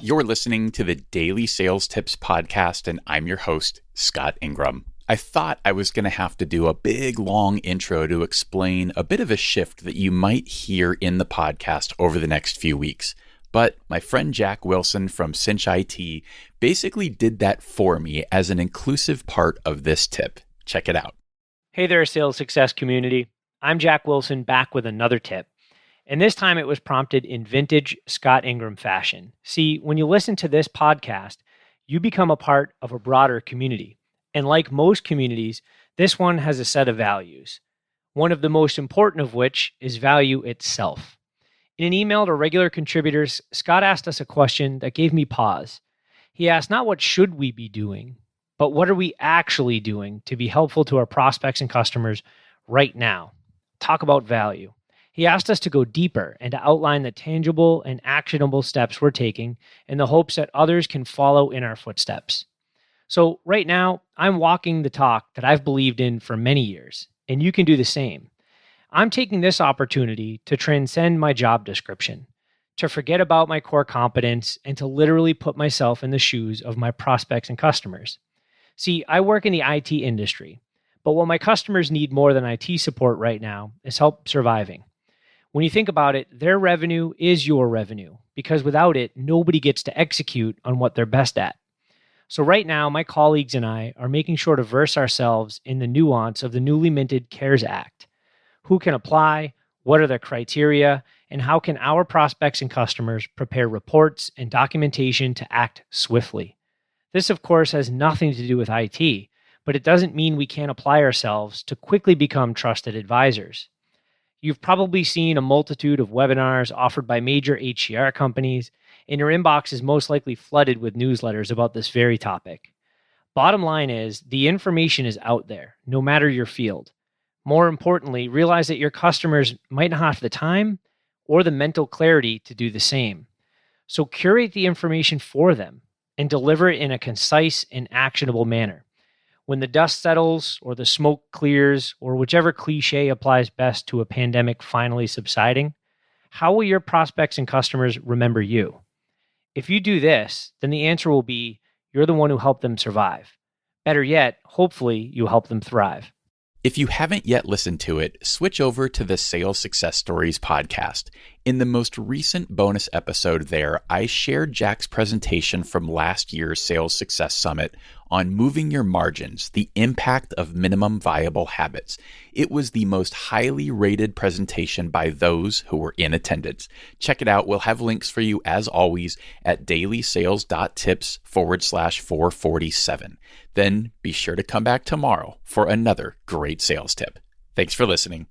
You're listening to the Daily Sales Tips Podcast, and I'm your host, Scott Ingram. I thought I was going to have to do a big, long intro to explain a bit of a shift that you might hear in the podcast over the next few weeks. But my friend Jack Wilson from Cinch IT basically did that for me as an inclusive part of this tip. Check it out. Hey there, sales success community. I'm Jack Wilson, back with another tip. And this time it was prompted in vintage Scott Ingram fashion. See, when you listen to this podcast, you become a part of a broader community. And like most communities, this one has a set of values. One of the most important of which is value itself. In an email to regular contributors, Scott asked us a question that gave me pause. He asked not what should we be doing, but what are we actually doing to be helpful to our prospects and customers right now? Talk about value. He asked us to go deeper and to outline the tangible and actionable steps we're taking in the hopes that others can follow in our footsteps. So right now, I'm walking the talk that I've believed in for many years, and you can do the same. I'm taking this opportunity to transcend my job description, to forget about my core competence, and to literally put myself in the shoes of my prospects and customers. See, I work in the IT industry, but what my customers need more than IT support right now is help surviving. When you think about it, their revenue is your revenue, because without it, nobody gets to execute on what they're best at. So right now, my colleagues and I are making sure to verse ourselves in the nuance of the newly minted CARES Act. Who can apply? What are the criteria? And how can our prospects and customers prepare reports and documentation to act swiftly? This, of course, has nothing to do with IT, but it doesn't mean we can't apply ourselves to quickly become trusted advisors. You've probably seen a multitude of webinars offered by major HCR companies, and your inbox is most likely flooded with newsletters about this very topic. Bottom line is, the information is out there, no matter your field. More importantly, realize that your customers might not have the time or the mental clarity to do the same. So curate the information for them and deliver it in a concise and actionable manner. When the dust settles or the smoke clears or whichever cliche applies best to a pandemic finally subsiding, how will your prospects and customers remember you? If you do this, then the answer will be you're the one who helped them survive. Better yet, hopefully you help them thrive. If you haven't yet listened to it, switch over to the Sales Success Stories podcast. In the most recent bonus episode there, I shared Jack's presentation from last year's Sales Success Summit on moving your margins, the impact of minimum viable habits. It was the most highly rated presentation by those who were in attendance. Check it out. We'll have links for you as always at dailysales.tips/447. Then be sure to come back tomorrow for another great sales tip. Thanks for listening.